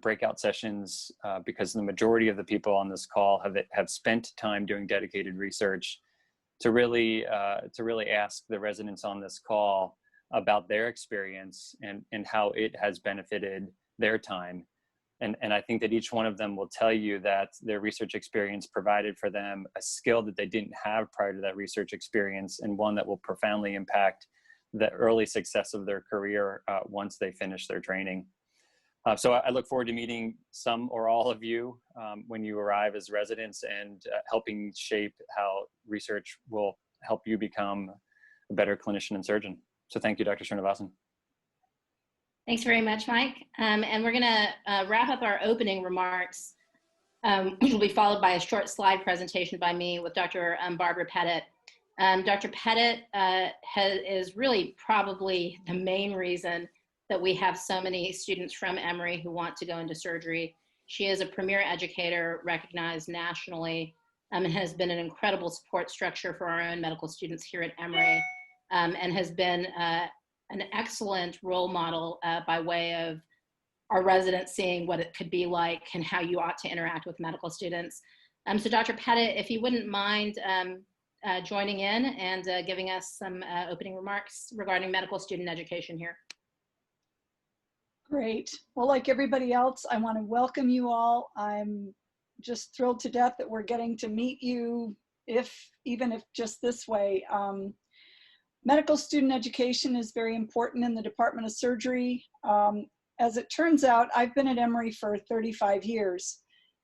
breakout sessions because the majority of the people on this call have spent time doing dedicated research to really ask the residents on this call about their experience and how it has benefited their time. And I think that each one of them will tell you that their research experience provided for them a skill that they didn't have prior to that research experience, and one that will profoundly impact the early success of their career once they finish their training. So I look forward to meeting some or all of you when you arrive as residents, and helping shape how research will help you become a better clinician and surgeon. So thank you, Dr. Srinivasan. Thanks very much, Mike. And we're gonna wrap up our opening remarks, which will be followed by a short slide presentation by me with Dr. Barbara Pettit. Dr. Pettit is really probably the main reason that we have so many students from Emory who want to go into surgery. She is a premier educator recognized nationally, and has been an incredible support structure for our own medical students here at Emory, and has been an excellent role model by way of our residents seeing what it could be like and how you ought to interact with medical students. So Dr. Pettit, if you wouldn't mind joining in and giving us some opening remarks regarding medical student education here. Great. Well, like everybody else, I want to welcome you all. I'm just thrilled to death that we're getting to meet you, even if just this way. Medical student education is very important in the Department of Surgery. As it turns out, I've been at Emory for 35 years.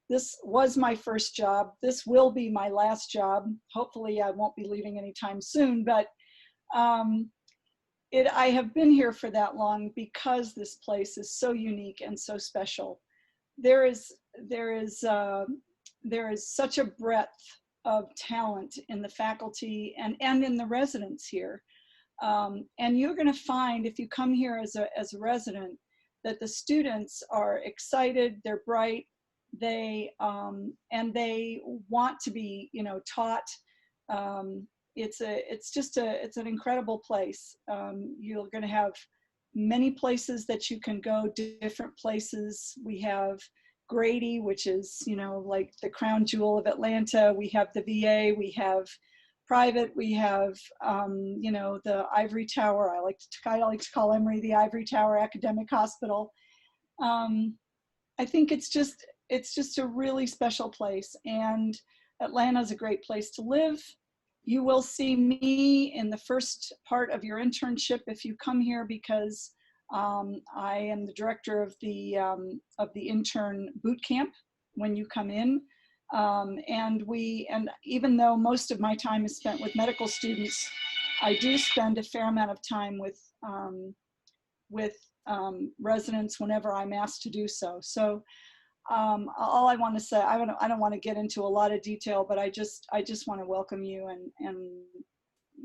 This was my first job. This will be my last job. Hopefully I won't be leaving anytime soon, but I have been here for that long because this place is so unique and so special. There is such a breadth of talent in the faculty and in the residents here. And you're going to find, if you come here as a resident, that the students are excited, they're bright, and they want to be, taught. It's an incredible place. You're going to have many places that you can go, different places. We have Grady, which is, like the crown jewel of Atlanta. We have the VA, we have private, we have, the Ivory Tower. I like to call Emory the Ivory Tower Academic Hospital. I think it's just a really special place, and Atlanta is a great place to live. You will see me in the first part of your internship if you come here, because I am the director of the intern boot camp when you come in. And even though most of my time is spent with medical students, I do spend a fair amount of time with residents whenever I'm asked to do so. So all I want to say, I don't want to get into a lot of detail, but I just want to welcome you and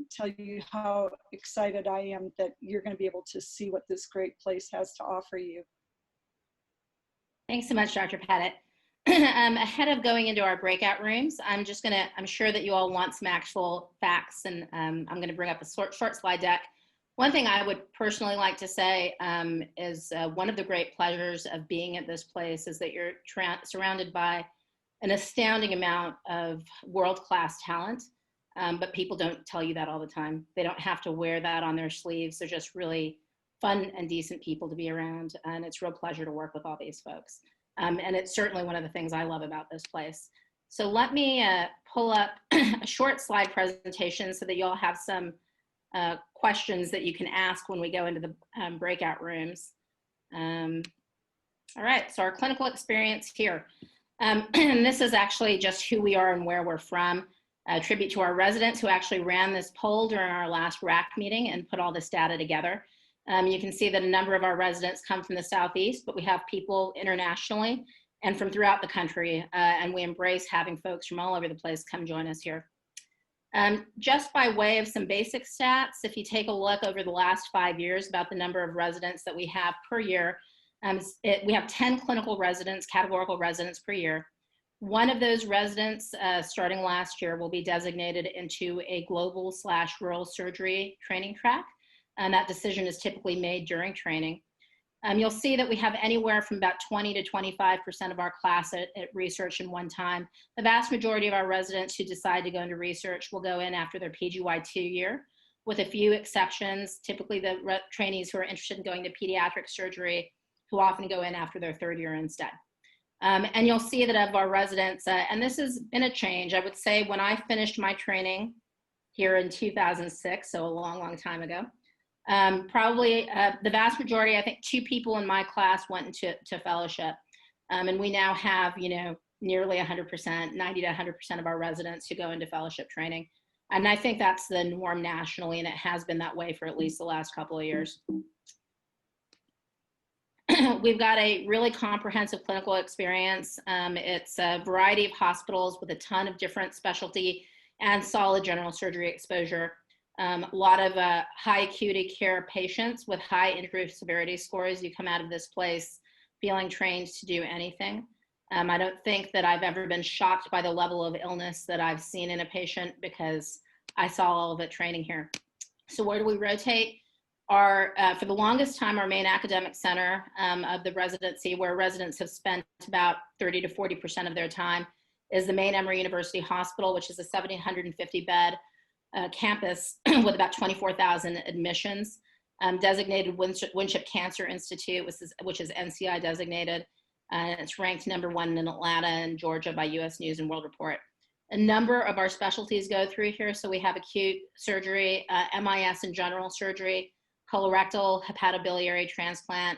tell you how excited I am that you're going to be able to see what this great place has to offer you. Thanks so much, Dr. Pettit. Ahead of going into our breakout rooms, I'm sure that you all want some actual facts, and I'm going to bring up a short slide deck. One thing I would personally like to say is one of the great pleasures of being at this place is that you're surrounded by an astounding amount of world-class talent, but people don't tell you that all the time. They don't have to wear that on their sleeves. They're just really fun and decent people to be around, and it's a real pleasure to work with all these folks. And it's certainly one of the things I love about this place. So let me pull up a short slide presentation so that you all have some questions that you can ask when we go into the breakout rooms. All right, so our clinical experience here. And this is actually just who we are and where we're from. A tribute to our residents who actually ran this poll during our last RAC meeting and put all this data together. You can see that a number of our residents come from the Southeast, but we have people internationally and from throughout the country, and we embrace having folks from all over the place come join us here. Just by way of some basic stats, if you take a look over the last 5 years about the number of residents that we have per year, we have 10 clinical residents, categorical residents per year. One of those residents, starting last year, will be designated into a global/rural surgery training track. And that decision is typically made during training. You'll see that we have anywhere from about 20 to 25% of our class at research in one time. The vast majority of our residents who decide to go into research will go in after their PGY2 year, with a few exceptions, typically the trainees who are interested in going to pediatric surgery, who often go in after their third year instead. And you'll see that of our residents, and this has been a change, I would say when I finished my training here in 2006, so a long, long time ago, probably the vast majority, I think 2 people in my class went into fellowship. And we now have, you know, nearly 100%, 90 to 100% of our residents who go into fellowship training. And I think that's the norm nationally, and it has been that way for at least the last couple of years. We've got a really comprehensive clinical experience. It's a variety of hospitals with a ton of different specialty and solid general surgery exposure. A lot of high acuity care patients with high injury severity scores. You come out of this place feeling trained to do anything. I don't think that I've ever been shocked by the level of illness that I've seen in a patient, because I saw all of it training here. So where do we rotate? For the longest time, our main academic center of the residency, where residents have spent about 30 to 40% of their time, is the main Emory University Hospital, which is a 1,750 bed campus with about 24,000 admissions, designated Winship Cancer Institute, which is NCI designated. It's ranked #1 in Atlanta and Georgia by US News and World Report. A number of our specialties go through here. So we have acute surgery, MIS and general surgery, colorectal, hepatobiliary transplant,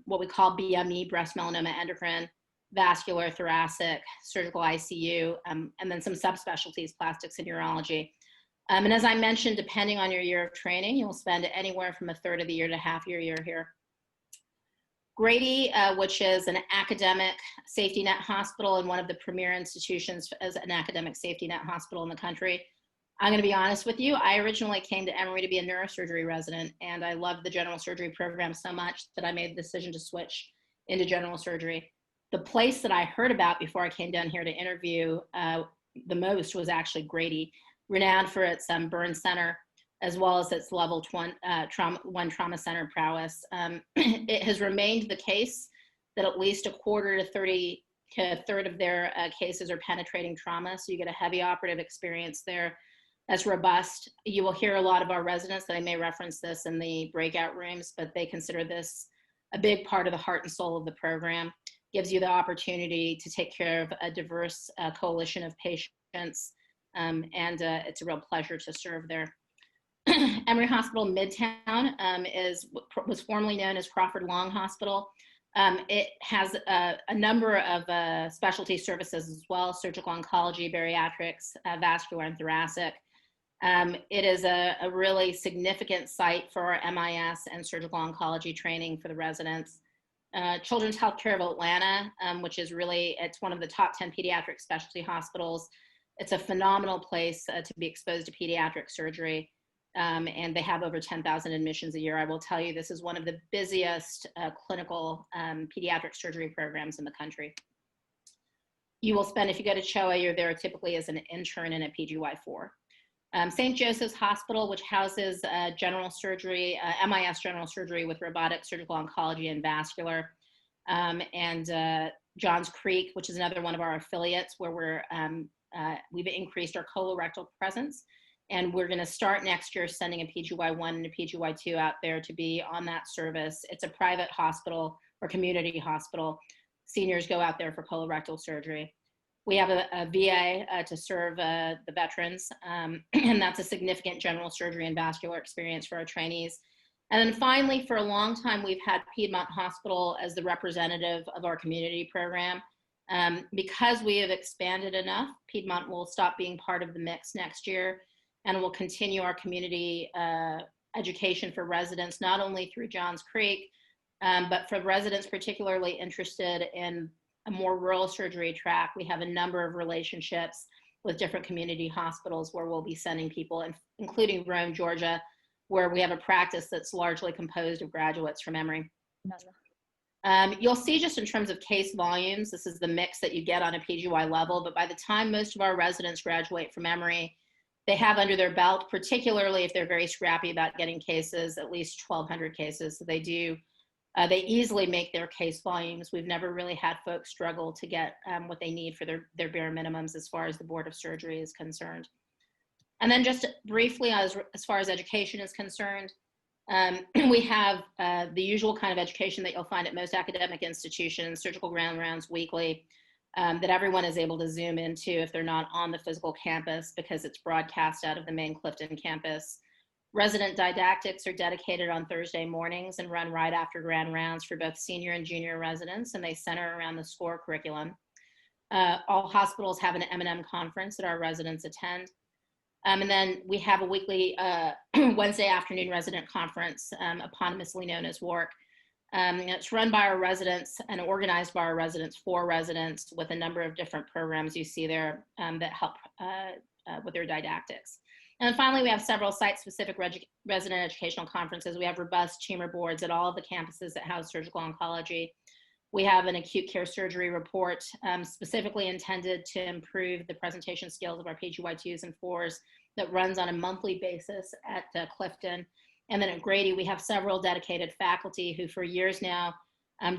what we call BME, breast melanoma endocrine, vascular, thoracic, surgical ICU, and then some subspecialties, plastics and urology. And as I mentioned, depending on your year of training, you'll spend anywhere from a third of the year to half your year here. Grady, which is an academic safety net hospital and one of the premier institutions as an academic safety net hospital in the country. I'm going to be honest with you. I originally came to Emory to be a neurosurgery resident, and I loved the general surgery program so much that I made the decision to switch into general surgery. The place that I heard about before I came down here to interview the most was actually Grady, renowned for its burn center, as well as its level 1 trauma center prowess. It has remained the case that at least a quarter to 30 to a third of their cases are penetrating trauma. So you get a heavy operative experience there that's robust. You will hear a lot of our residents, that I may reference this in the breakout rooms, but they consider this a big part of the heart and soul of the program. Gives you the opportunity to take care of a diverse coalition of patients, and it's a real pleasure to serve there. Emory Hospital Midtown was formerly known as Crawford Long Hospital. It has a number of specialty services as well: surgical oncology, bariatrics, vascular, and thoracic. It is a really significant site for our MIS and surgical oncology training for the residents. Children's Healthcare of Atlanta, which is it's one of the top 10 pediatric specialty hospitals. It's a phenomenal place to be exposed to pediatric surgery. And they have over 10,000 admissions a year. I will tell you, this is one of the busiest clinical pediatric surgery programs in the country. You will spend, if you go to CHOA, you're there typically as an intern in a PGY4. St. Joseph's Hospital, which houses general surgery, MIS general surgery with robotic surgical oncology and vascular. And Johns Creek, which is another one of our affiliates, where we've increased our colorectal presence. And we're going to start next year sending a PGY1 and a PGY2 out there to be on that service. It's a private hospital or community hospital. Seniors go out there for colorectal surgery. We have a VA to serve the veterans, and that's a significant general surgery and vascular experience for our trainees. And then finally, for a long time, we've had Piedmont Hospital as the representative of our community program. Because we have expanded enough, Piedmont will stop being part of the mix next year, and we'll continue our community education for residents, not only through Johns Creek, but for residents particularly interested in a more rural surgery track. We have a number of relationships with different community hospitals where we'll be sending people, including Rome, Georgia, where we have a practice that's largely composed of graduates from Emory. You'll see just in terms of case volumes, this is the mix that you get on a PGY level, but by the time most of our residents graduate from Emory, they have under their belt, particularly if they're very scrappy about getting cases, at least 1,200 cases. So they do They easily make their case volumes. We've never really had folks struggle to get what they need for their bare minimums as far as the Board of Surgery is concerned. And then just briefly, as far as education is concerned, we have the usual kind of education that you'll find at most academic institutions, surgical ground rounds weekly, that everyone is able to Zoom into if they're not on the physical campus because it's broadcast out of the main Clifton campus. Resident didactics are dedicated on Thursday mornings and run right after grand rounds for both senior and junior residents, and they center around the SCORE curriculum. All hospitals have an M&M conference that our residents attend. And then we have a weekly Wednesday afternoon resident conference, eponymously known as WARC. It's run by our residents and organized by our residents for residents with a number of different programs you see there that help with their didactics. And then finally, we have several site-specific resident educational conferences. We have robust chamber boards at all of the campuses that house surgical oncology. We have an acute care surgery report specifically intended to improve the presentation skills of our PGY2s and 4s that runs on a monthly basis at Clifton. And then at Grady, we have several dedicated faculty who for years now,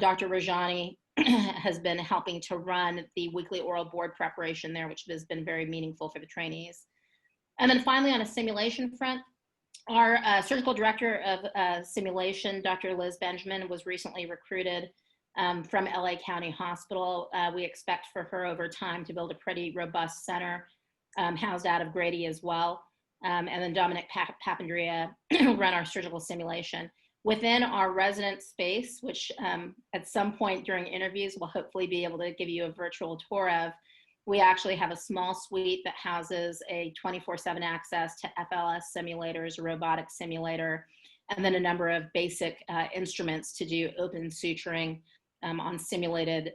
Dr. Rajani has been helping to run the weekly oral board preparation there, which has been very meaningful for the trainees. And then finally, on a simulation front, our surgical director of simulation, Dr. Liz Benjamin, was recently recruited from LA County Hospital. We expect for her over time to build a pretty robust center housed out of Grady as well. And then Dominic Papandrea run our surgical simulation. Within our resident space, which at some point during interviews, we'll hopefully be able to give you a virtual tour of, we actually have a small suite that houses a 24/7 access to FLS simulators, a robotic simulator, and then a number of basic instruments to do open suturing on simulated